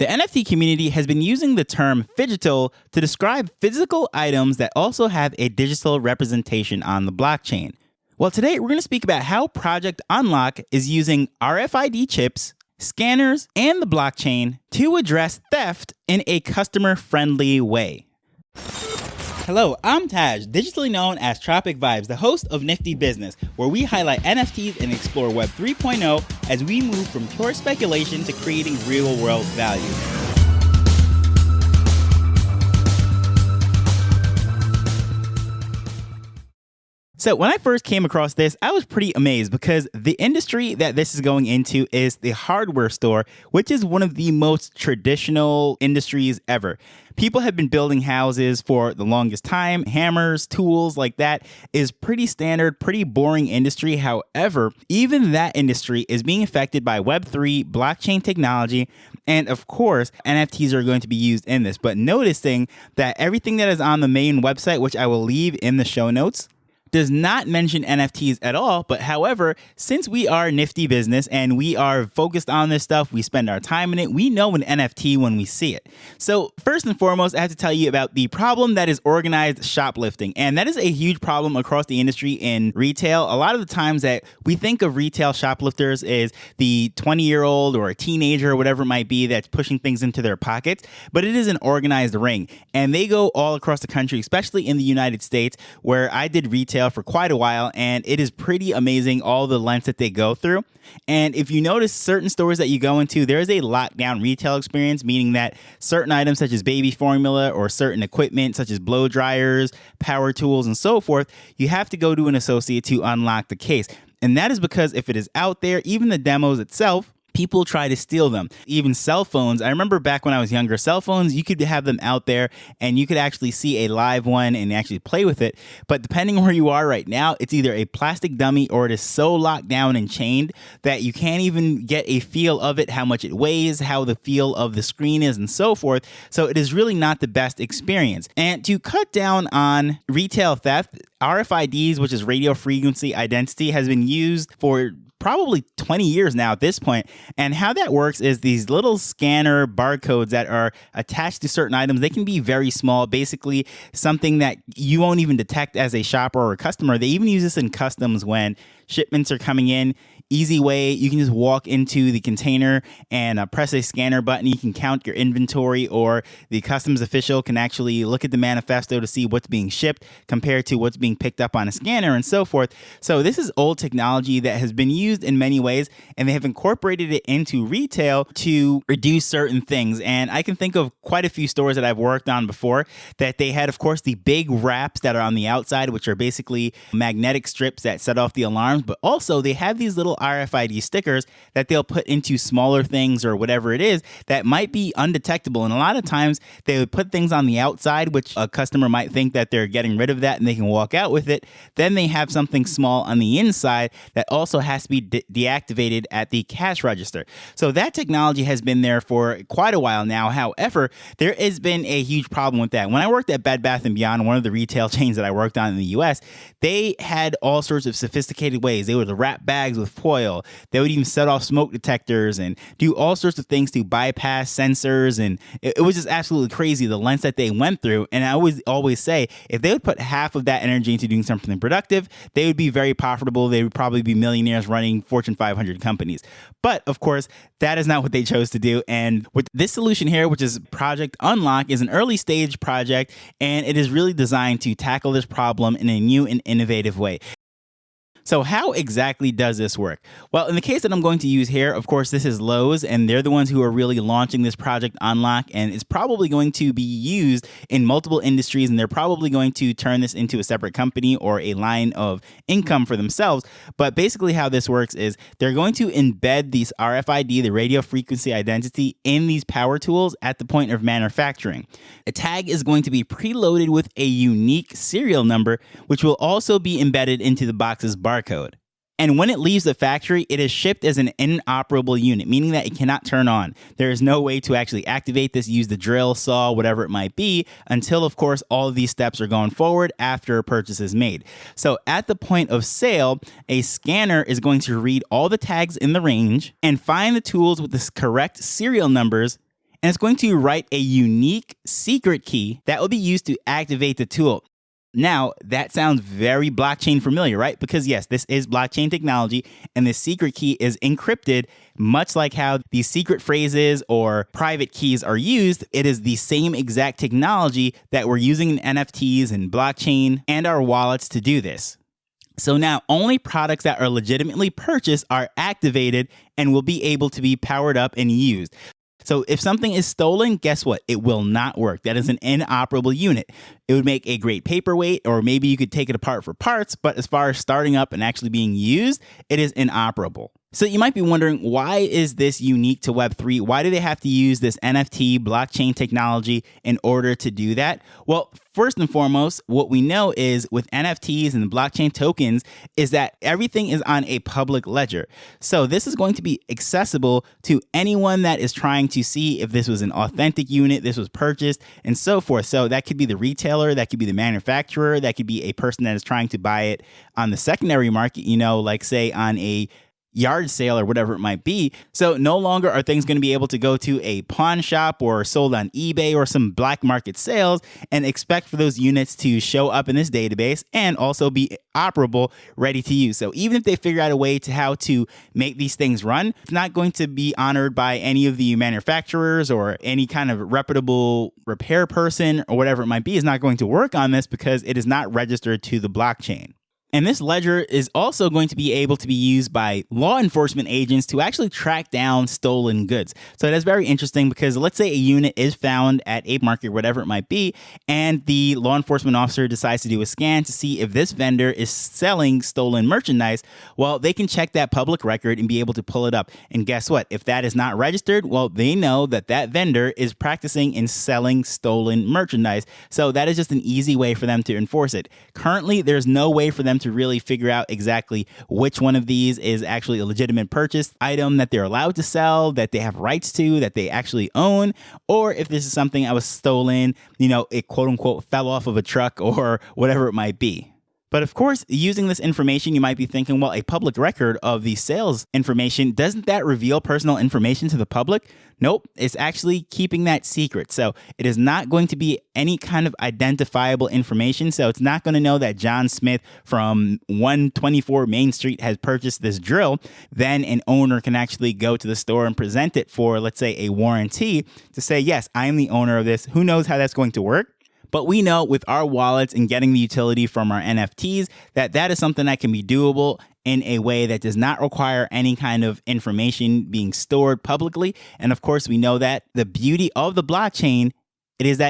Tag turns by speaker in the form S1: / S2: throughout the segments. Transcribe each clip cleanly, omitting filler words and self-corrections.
S1: The NFT community has been using the term phy-gital to describe physical items that also have a digital representation on the blockchain. Well, today we're going to speak about how Project Unlock is using RFID chips, scanners, and the blockchain to address theft in a customer-friendly way. Hello, I'm Taj, digitally known as Tropic Vibes, the host of Nifty Business, where we highlight NFTs and explore Web 3.0 as we move from pure speculation to creating real-world value. So when I first came across this, I was pretty amazed because the industry that this is going into is the hardware store, which is one of the most traditional industries ever. People have been building houses for the longest time. Hammers, tools like that is pretty standard, pretty boring industry. However, even that industry is being affected by Web3, blockchain technology, and of course, NFTs are going to be used in this. But noticing that everything that is on the main website, which I will leave in the show notes, does not mention NFTs at all. But however, since we are Nifty Business and we are focused on this stuff, we spend our time in it, we know an NFT when we see it. So first and foremost, I have to tell you about the problem that is organized shoplifting. And that is a huge problem across the industry in retail. A lot of the times that we think of retail shoplifters is the 20-year-old or a teenager or whatever it might be that's pushing things into their pockets. But it is an organized ring. And they go all across the country, especially in the United States, where I did retail for quite a while, and it is pretty amazing all the lengths that they go through. And if you notice certain stores that you go into, there is a lockdown retail experience, meaning that certain items such as baby formula or certain equipment such as blow dryers, power tools, and so forth, you have to go to an associate to unlock the case. And that is because if it is out there, even the demos itself, people try to steal them. Even cell phones. I remember back when I was younger, cell phones, you could have them out there and you could actually see a live one and actually play with it. But depending on where you are right now, it's either a plastic dummy or it is so locked down and chained that you can't even get a feel of it, how much it weighs, how the feel of the screen is, and so forth. So it is really not the best experience. And to cut down on retail theft, RFIDs, which is radio frequency identity, has been used for probably 20 years now at this point. And how that works is these little scanner barcodes that are attached to certain items, they can be very small, basically something that you won't even detect as a shopper or a customer. They even use this in customs when shipments are coming in. Easy way, you can just walk into the container and press a scanner button. You can count your inventory, or the customs official can actually look at the manifesto to see what's being shipped compared to what's being picked up on a scanner and so forth. So this is old technology that has been used in many ways, and they have incorporated it into retail to reduce certain things. And I can think of quite a few stores that I've worked on before that they had, of course, the big wraps that are on the outside, which are basically magnetic strips that set off the alarms, but also they have these little RFID stickers that they'll put into smaller things or whatever it is that might be undetectable. And a lot of times they would put things on the outside, which a customer might think that they're getting rid of that and they can walk out with it. Then they have something small on the inside that also has to be deactivated at the cash register. So that technology has been there for quite a while now. However, there has been a huge problem with that. When I worked at Bed Bath & Beyond, one of the retail chains that I worked on in the US, they had all sorts of sophisticated ways. They would wrap bags with foil. They would even set off smoke detectors and do all sorts of things to bypass sensors. And it was just absolutely crazy, the lengths that they went through. And I always say, if they would put half of that energy into doing something productive, they would be very profitable. They would probably be millionaires running Fortune 500 companies. But of course, that is not what they chose to do. And with this solution here, which is Project Unlock, is an early stage project, and it is really designed to tackle this problem in a new and innovative way. So how exactly does this work? Well, in the case that I'm going to use here, of course, this is Lowe's, and they're the ones who are really launching this Project Unlock, and it's probably going to be used in multiple industries, and they're probably going to turn this into a separate company or a line of income for themselves. But basically how this works is they're going to embed these RFID, the radio frequency identity, in these power tools at the point of manufacturing. A tag is going to be preloaded with a unique serial number, which will also be embedded into the box's barcode. And when it leaves the factory, it is shipped as an inoperable unit, meaning that it cannot turn on. There is no way to actually activate this, use the drill, saw, whatever it might be, until, of course, all of these steps are going forward after a purchase is made. So at the point of sale, a scanner is going to read all the tags in the range and find the tools with the correct serial numbers, and it's going to write a unique secret key that will be used to activate the tool. Now, that sounds very blockchain familiar, right? Because yes, this is blockchain technology, and this secret key is encrypted, much like how these secret phrases or private keys are used. It is the same exact technology that we're using in NFTs and blockchain and our wallets to do this. So now only products that are legitimately purchased are activated and will be able to be powered up and used. So if something is stolen, guess what? It will not work. That is an inoperable unit. It would make a great paperweight, or maybe you could take it apart for parts, but as far as starting up and actually being used, it is inoperable. So you might be wondering, why is this unique to Web3? Why do they have to use this NFT blockchain technology in order to do that? Well, first and foremost, what we know is with NFTs and blockchain tokens is that everything is on a public ledger. So this is going to be accessible to anyone that is trying to see if this was an authentic unit, this was purchased, and so forth. So that could be the retailer, that could be the manufacturer, that could be a person that is trying to buy it on the secondary market, like say on a yard sale or whatever it might be. So no longer are things going to be able to go to a pawn shop or sold on eBay or some black market sales and expect for those units to show up in this database and also be operable, ready to use. So even if they figure out a way to how to make these things run, it's not going to be honored by any of the manufacturers or any kind of reputable repair person or whatever it might be is not going to work on this because it is not registered to the blockchain. And this ledger is also going to be able to be used by law enforcement agents to actually track down stolen goods. So that's very interesting because let's say a unit is found at a market, whatever it might be, and the law enforcement officer decides to do a scan to see if this vendor is selling stolen merchandise. Well, they can check that public record and be able to pull it up. And guess what? If that is not registered, well, they know that that vendor is practicing in selling stolen merchandise. So that is just an easy way for them to enforce it. Currently, there's no way for them to really figure out exactly which one of these is actually a legitimate purchase item that they're allowed to sell, that they have rights to, that they actually own, or if this is something that was stolen, it quote unquote fell off of a truck or whatever it might be. But of course, using this information, you might be thinking, well, a public record of the sales information, doesn't that reveal personal information to the public? Nope, it's actually keeping that secret. So it is not going to be any kind of identifiable information. So it's not going to know that John Smith from 124 Main Street has purchased this drill. Then an owner can actually go to the store and present it for, let's say, a warranty to say, yes, I am the owner of this. Who knows how that's going to work? But we know with our wallets and getting the utility from our NFTs that is something that can be doable in a way that does not require any kind of information being stored publicly. And of course, we know that the beauty of the blockchain is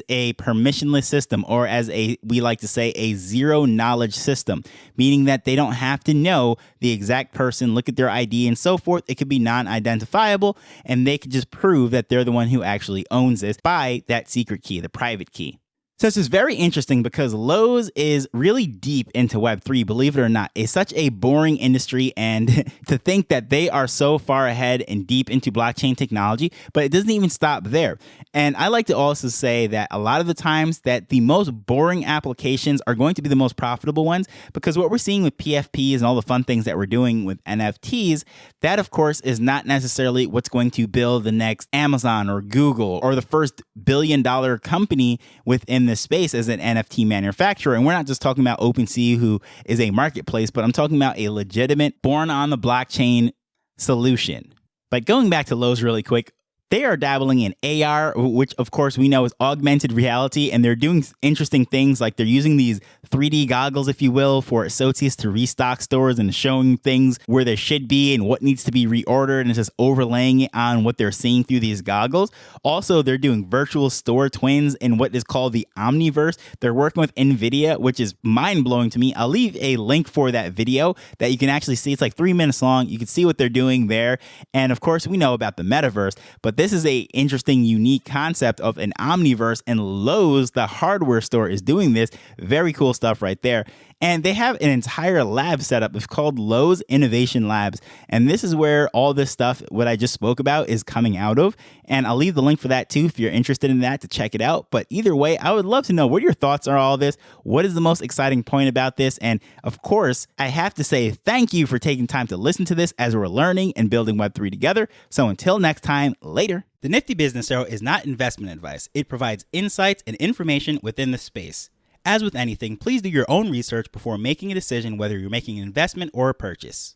S1: a permissionless system, or as we like to say, a zero knowledge system, meaning that they don't have to know the exact person, look at their ID and so forth. It could be non-identifiable, and they could just prove that they're the one who actually owns this by that secret key, the private key. So this is very interesting because Lowe's is really deep into Web3, believe it or not. It's such a boring industry, and to think that they are so far ahead and deep into blockchain technology, but it doesn't even stop there. And I like to also say that a lot of the times that the most boring applications are going to be the most profitable ones, because what we're seeing with PFPs and all the fun things that we're doing with NFTs, that of course is not necessarily what's going to build the next Amazon or Google or the first billion-dollar company within this space as an NFT manufacturer. And we're not just talking about OpenSea, who is a marketplace, but I'm talking about a legitimate, born on the blockchain solution. But going back to Lowe's really quick, they are dabbling in AR, which of course we know is augmented reality, and they're doing interesting things like they're using these 3D goggles, if you will, for associates to restock stores and showing things where they should be and what needs to be reordered, and it's just overlaying it on what they're seeing through these goggles. Also, they're doing virtual store twins in what is called the Omniverse. They're working with NVIDIA, which is mind-blowing to me. I'll leave a link for that video that you can actually see. It's like 3 minutes long. You can see what they're doing there. And of course, we know about the metaverse, but this is a interesting, unique concept of an Omniverse, and Lowe's, the hardware store, is doing this. Very cool stuff. stuff right there. And they have an entire lab set up. It's called Lowe's Innovation Labs. And this is where all this stuff, what I just spoke about, is coming out of. And I'll leave the link for that too if you're interested in that to check it out. But either way, I would love to know what your thoughts are on all this. What is the most exciting point about this? And of course, I have to say thank you for taking time to listen to this as we're learning and building Web3 together. So until next time, later. The Nifty Business Show is not investment advice. It provides insights and information within the space. As with anything, please do your own research before making a decision whether you're making an investment or a purchase.